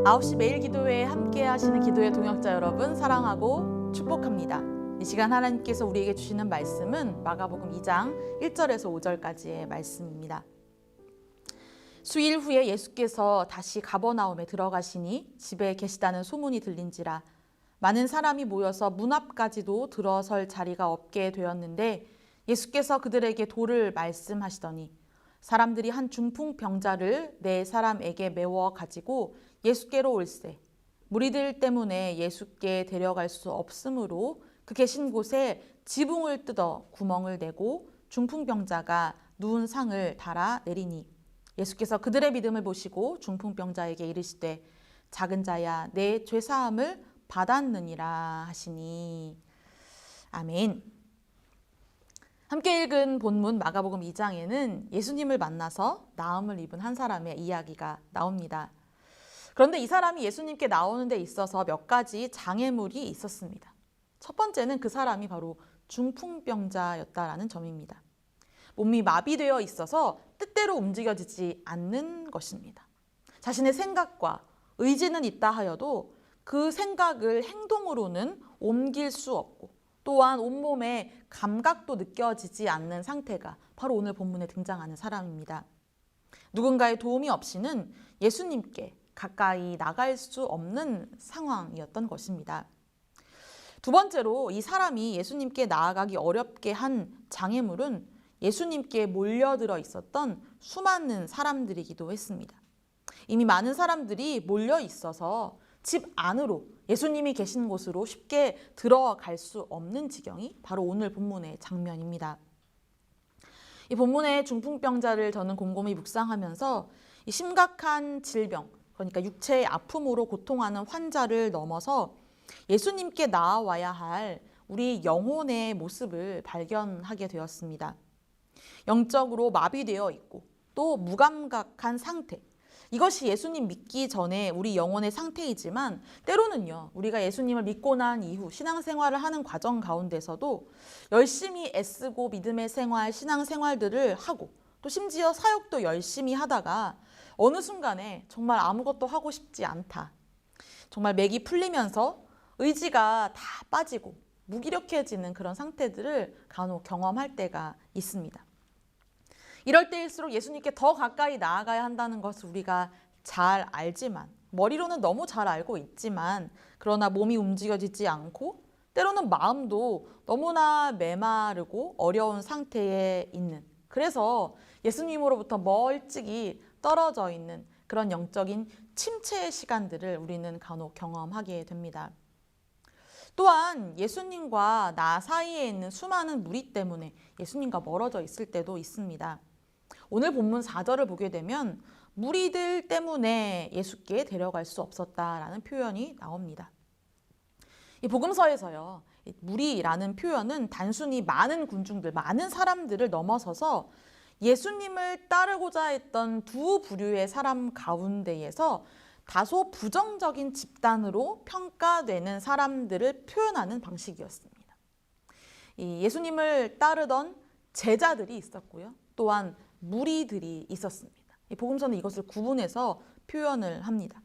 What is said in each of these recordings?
9시 매일 기도회에 함께 하시는 기도회 동역자 여러분 사랑하고 축복합니다. 이 시간 하나님께서 우리에게 주시는 말씀은 마가복음 2장 1절에서 5절까지의 말씀입니다. 수일 후에 예수께서 다시 가버나움에 들어가시니 집에 계시다는 소문이 들린지라 많은 사람이 모여서 문 앞까지도 들어설 자리가 없게 되었는데 예수께서 그들에게 도를 말씀하시더니 사람들이 한 중풍병자를 네 사람에게 메워 가지고 예수께로 올세 무리들 때문에 예수께 데려갈 수 없으므로 그 계신 곳에 지붕을 뜯어 구멍을 내고 중풍병자가 누운 상을 달아 내리니 예수께서 그들의 믿음을 보시고 중풍병자에게 이르시되 작은 자야 내 죄사함을 받았느니라 하시니. 아멘. 함께 읽은 본문 마가복음 2장에는 예수님을 만나서 나음을 입은 한 사람의 이야기가 나옵니다. 그런데 이 사람이 예수님께 나오는 데 있어서 몇 가지 장애물이 있었습니다. 첫 번째는 그 사람이 바로 중풍병자였다라는 점입니다. 몸이 마비되어 있어서 뜻대로 움직여지지 않는 것입니다. 자신의 생각과 의지는 있다 하여도 그 생각을 행동으로는 옮길 수 없고 또한 온몸에 감각도 느껴지지 않는 상태가 바로 오늘 본문에 등장하는 사람입니다. 누군가의 도움이 없이는 예수님께 가까이 나갈 수 없는 상황이었던 것입니다. 두 번째로 이 사람이 예수님께 나아가기 어렵게 한 장애물은 예수님께 몰려들어 있었던 수많은 사람들이기도 했습니다. 이미 많은 사람들이 몰려 있어서 집 안으로 예수님이 계신 곳으로 쉽게 들어갈 수 없는 지경이 바로 오늘 본문의 장면입니다. 이 본문의 중풍병자를 저는 곰곰이 묵상하면서 이 심각한 질병, 그러니까 육체의 아픔으로 고통하는 환자를 넘어서 예수님께 나아와야 할 우리 영혼의 모습을 발견하게 되었습니다. 영적으로 마비되어 있고 또 무감각한 상태, 이것이 예수님 믿기 전에 우리 영혼의 상태이지만 때로는요, 우리가 예수님을 믿고 난 이후 신앙생활을 하는 과정 가운데서도 열심히 애쓰고 믿음의 생활, 신앙생활들을 하고 또 심지어 사역도 열심히 하다가 어느 순간에 정말 아무것도 하고 싶지 않다. 정말 맥이 풀리면서 의지가 다 빠지고 무기력해지는 그런 상태들을 간혹 경험할 때가 있습니다. 이럴 때일수록 예수님께 더 가까이 나아가야 한다는 것을 우리가 잘 알지만, 머리로는 너무 잘 알고 있지만, 그러나 몸이 움직여지지 않고 때로는 마음도 너무나 메마르고 어려운 상태에 있는, 그래서 예수님으로부터 멀찍이 떨어져 있는 그런 영적인 침체의 시간들을 우리는 간혹 경험하게 됩니다. 또한 예수님과 나 사이에 있는 수많은 무리 때문에 예수님과 멀어져 있을 때도 있습니다. 오늘 본문 4절을 보게 되면 무리들 때문에 예수께 데려갈 수 없었다라는 표현이 나옵니다. 이 복음서에서요, 무리라는 표현은 단순히 많은 군중들, 많은 사람들을 넘어서서 예수님을 따르고자 했던 두 부류의 사람 가운데에서 다소 부정적인 집단으로 평가되는 사람들을 표현하는 방식이었습니다. 이 예수님을 따르던 제자들이 있었고요. 또한 무리들이 있었습니다. 이 복음서는 이것을 구분해서 표현을 합니다.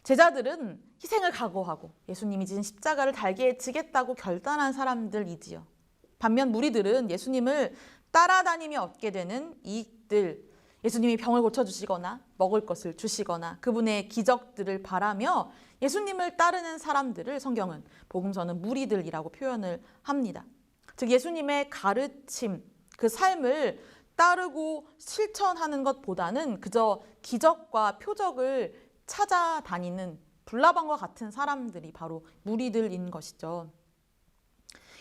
제자들은 희생을 각오하고 예수님이 지신 십자가를 달게 지겠다고 결단한 사람들이지요. 반면 무리들은 예수님을 따라다니며 얻게 되는 이익들, 예수님이 병을 고쳐주시거나 먹을 것을 주시거나 그분의 기적들을 바라며 예수님을 따르는 사람들을 성경은, 복음서는 무리들이라고 표현을 합니다. 즉 예수님의 가르침, 그 삶을 따르고 실천하는 것보다는 그저 기적과 표적을 찾아다니는 불나방과 같은 사람들이 바로 무리들인 것이죠.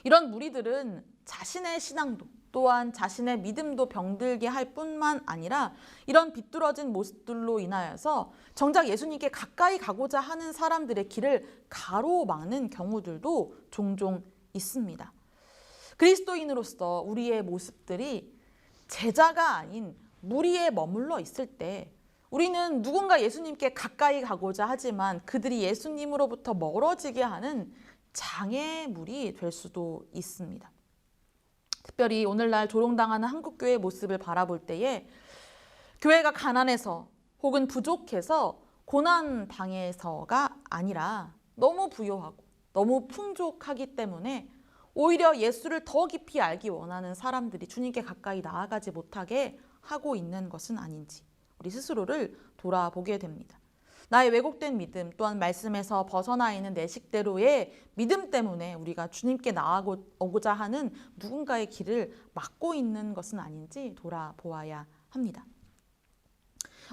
이런 무리들은 자신의 신앙도 또한 자신의 믿음도 병들게 할 뿐만 아니라 이런 비뚤어진 모습들로 인하여서 정작 예수님께 가까이 가고자 하는 사람들의 길을 가로막는 경우들도 종종 있습니다. 그리스도인으로서 우리의 모습들이 제자가 아닌 무리에 머물러 있을 때 우리는 누군가 예수님께 가까이 가고자 하지만 그들이 예수님으로부터 멀어지게 하는 장애물이 될 수도 있습니다. 특별히 오늘날 조롱당하는 한국교회의 모습을 바라볼 때에 교회가 가난해서 혹은 부족해서 고난 당해서가 아니라 너무 부요하고 너무 풍족하기 때문에 오히려 예수를 더 깊이 알기 원하는 사람들이 주님께 가까이 나아가지 못하게 하고 있는 것은 아닌지 우리 스스로를 돌아보게 됩니다. 나의 왜곡된 믿음 또한 말씀에서 벗어나 있는 내 식대로의 믿음 때문에 우리가 주님께 나아오고자 하는 누군가의 길을 막고 있는 것은 아닌지 돌아보아야 합니다.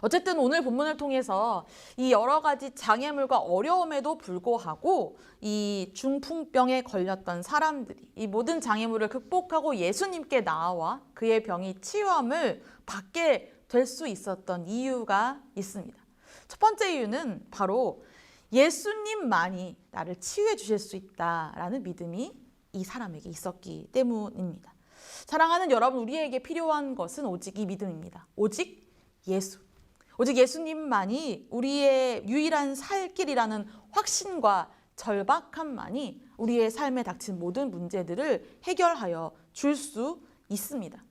어쨌든 오늘 본문을 통해서 이 여러 가지 장애물과 어려움에도 불구하고 이 중풍병에 걸렸던 사람들이 이 모든 장애물을 극복하고 예수님께 나아와 그의 병이 치유함을 받게 될 수 있었던 이유가 있습니다. 첫 번째 이유는 바로 예수님만이 나를 치유해 주실 수 있다라는 믿음이 이 사람에게 있었기 때문입니다. 사랑하는 여러분, 우리에게 필요한 것은 오직 이 믿음입니다. 오직 예수. 오직 예수님만이 우리의 유일한 살 길이라는 확신과 절박함만이 우리의 삶에 닥친 모든 문제들을 해결하여 줄 수 있습니다.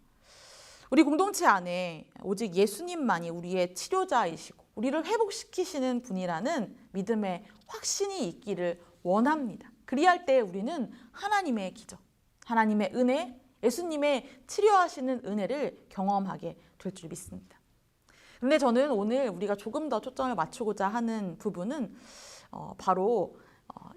우리 공동체 안에 오직 예수님만이 우리의 치료자이시고 우리를 회복시키시는 분이라는 믿음의 확신이 있기를 원합니다. 그리할 때 우리는 하나님의 기적, 하나님의 은혜, 예수님의 치료하시는 은혜를 경험하게 될 줄 믿습니다. 그런데 저는 오늘 우리가 조금 더 초점을 맞추고자 하는 부분은 바로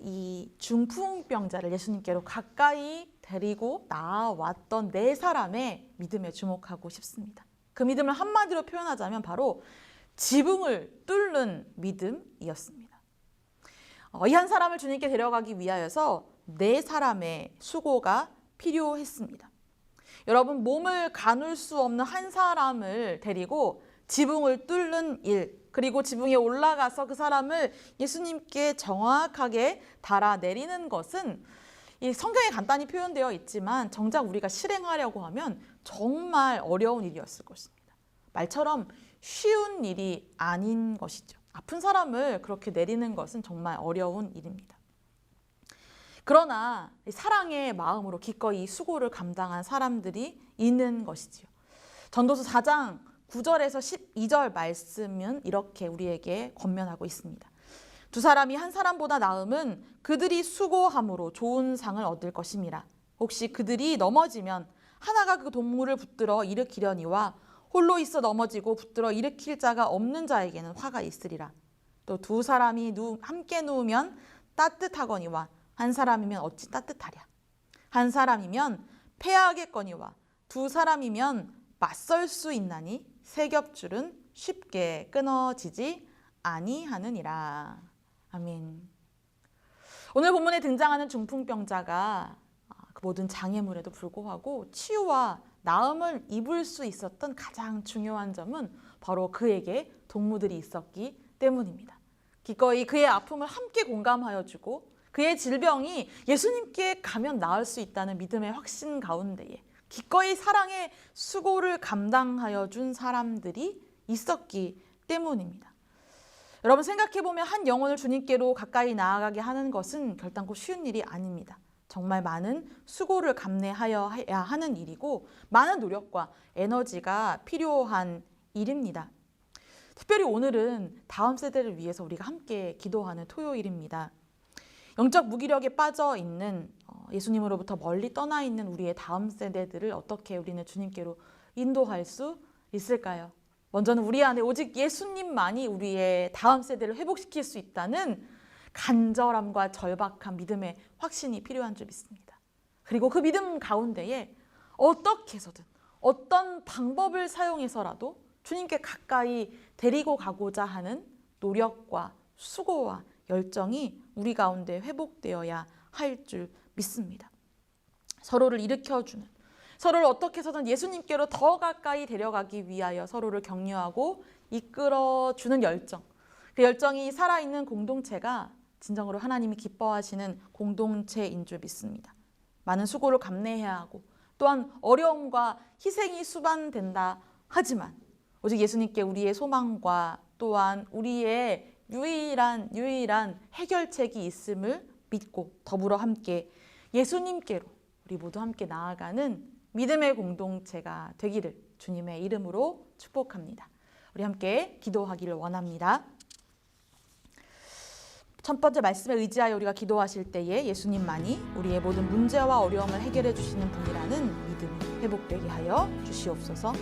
이 중풍병자를 예수님께로 가까이 데리고 나아왔던 네 사람의 믿음에 주목하고 싶습니다. 그 믿음을 한마디로 표현하자면 바로 지붕을 뚫는 믿음이었습니다. 이 한 사람을 주님께 데려가기 위하여서 네 사람의 수고가 필요했습니다. 여러분, 몸을 가눌 수 없는 한 사람을 데리고 지붕을 뚫는 일, 그리고 지붕에 올라가서 그 사람을 예수님께 정확하게 달아내리는 것은 이 성경에 간단히 표현되어 있지만 정작 우리가 실행하려고 하면 정말 어려운 일이었을 것입니다. 말처럼 쉬운 일이 아닌 것이죠. 아픈 사람을 그렇게 내리는 것은 정말 어려운 일입니다. 그러나 사랑의 마음으로 기꺼이 수고를 감당한 사람들이 있는 것이지요. 전도서 4장 9절에서 12절 말씀은 이렇게 우리에게 권면하고 있습니다. 두 사람이 한 사람보다 나음은 그들이 수고함으로 좋은 상을 얻을 것임이라. 혹시 그들이 넘어지면 하나가 그 동물을 붙들어 일으키려니와 홀로 있어 넘어지고 붙들어 일으킬 자가 없는 자에게는 화가 있으리라. 또 두 사람이 함께 누우면 따뜻하거니와 한 사람이면 어찌 따뜻하랴. 한 사람이면 패하겠거니와 두 사람이면 맞설 수 있나니 세 겹줄은 쉽게 끊어지지 아니하느니라. 아멘. 오늘 본문에 등장하는 중풍병자가 그 모든 장애물에도 불구하고 치유와 나음을 입을 수 있었던 가장 중요한 점은 바로 그에게 동무들이 있었기 때문입니다. 기꺼이 그의 아픔을 함께 공감하여 주고 그의 질병이 예수님께 가면 나을 수 있다는 믿음의 확신 가운데에 기꺼이 사랑의 수고를 감당하여 준 사람들이 있었기 때문입니다. 여러분, 생각해보면 한 영혼을 주님께로 가까이 나아가게 하는 것은 결단코 쉬운 일이 아닙니다. 정말 많은 수고를 감내하여야 하는 일이고 많은 노력과 에너지가 필요한 일입니다. 특별히 오늘은 다음 세대를 위해서 우리가 함께 기도하는 토요일입니다. 영적 무기력에 빠져 있는 예수님으로부터 멀리 떠나 있는 우리의 다음 세대들을 어떻게 우리는 주님께로 인도할 수 있을까요? 먼저는 우리 안에 오직 예수님만이 우리의 다음 세대를 회복시킬 수 있다는 간절함과 절박한 믿음의 확신이 필요한 줄 믿습니다. 그리고 그 믿음 가운데에 어떻게 해서든 어떤 방법을 사용해서라도 주님께 가까이 데리고 가고자 하는 노력과 수고와 열정이 우리 가운데 회복되어야 할 줄 믿습니다. 서로를 일으켜주는, 서로를 어떻게 해서든 예수님께로 더 가까이 데려가기 위하여 서로를 격려하고 이끌어주는 열정, 그 열정이 살아있는 공동체가 진정으로 하나님이 기뻐하시는 공동체인 줄 믿습니다. 많은 수고를 감내해야 하고 또한 어려움과 희생이 수반된다 하지만 오직 예수님께 우리의 소망과 또한 우리의 유일한 해결책이 있음을 믿고 더불어 함께 예수님께로 우리 모두 함께 나아가는 믿음의 공동체가 되기를 주님의 이름으로 축복합니다. 우리 함께 기도하기를 원합니다. 첫 번째 말씀에 의지하여 우리가 기도하실 때에 예수님만이 우리의 모든 문제와 어려움을 해결해 주시는 분이라는 믿음이 회복되게 하여 주시옵소서.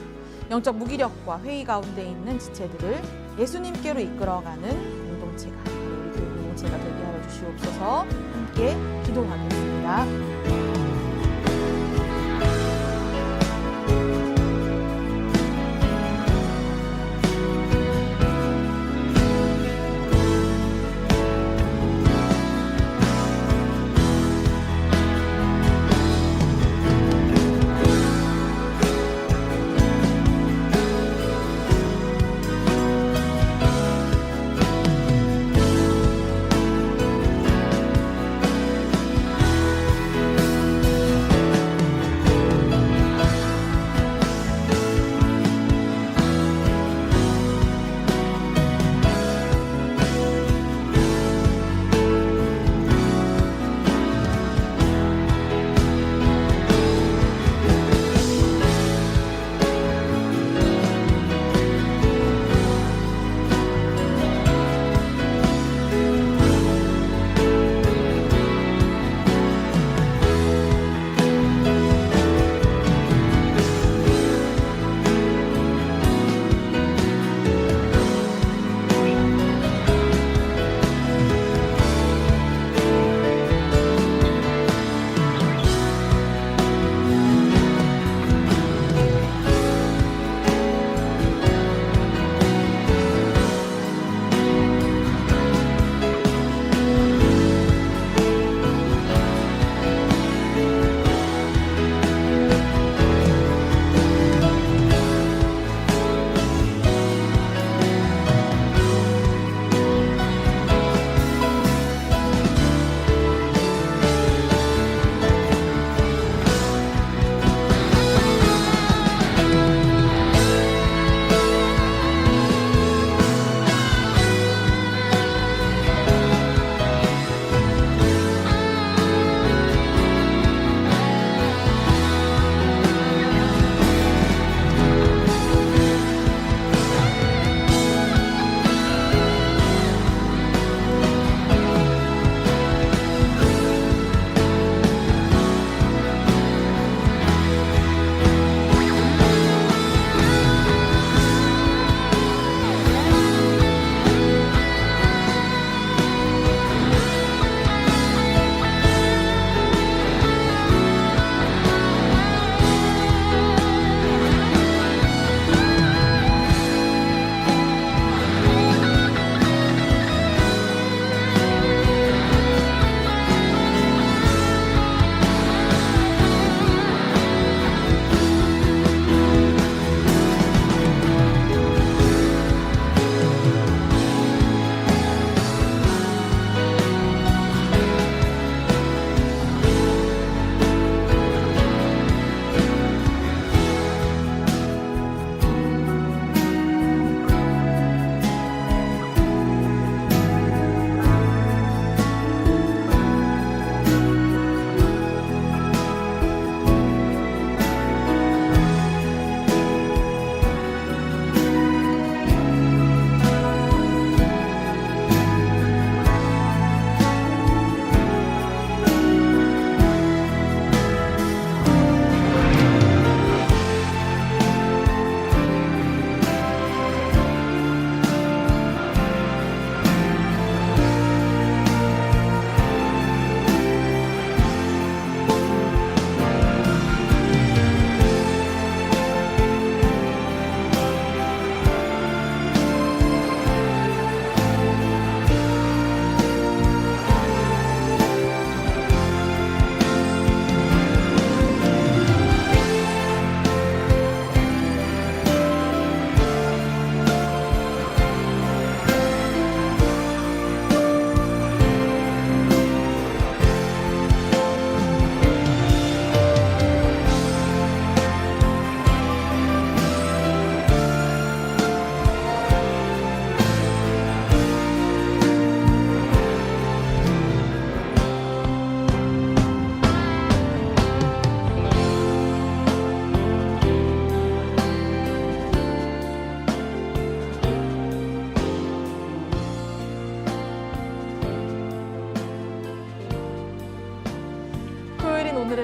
영적 무기력과 회의 가운데 있는 지체들을 예수님께로 이끌어가는 공동체가 바로 우리 교회 공동체가 되게 하여 주시옵소서. 함께 기도하겠습니다.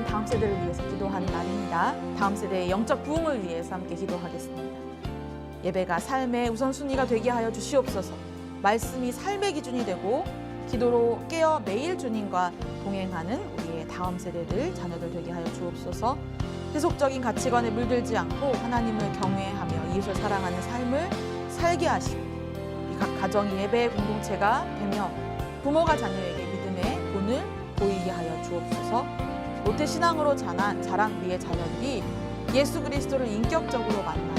오늘은 다음 세대를 위해서 기도하는 날입니다. 다음 세대의 영적 부흥을 위해서 함께 기도하겠습니다. 예배가 삶의 우선순위가 되게 하여 주시옵소서. 말씀이 삶의 기준이 되고 기도로 깨어 매일 주님과 동행하는 우리의 다음 세대들, 자녀들 되게 하여 주옵소서. 세속적인 가치관에 물들지 않고 하나님을 경외하며 이웃을 사랑하는 삶을 살게 하시고 이 각 가정이 예배의 공동체가 되며 부모가 자녀에게 믿음의 본을 보이게 하여 주옵소서. 모태신앙으로 자란 우리의 자녀들이 예수 그리스도를 인격적으로 만나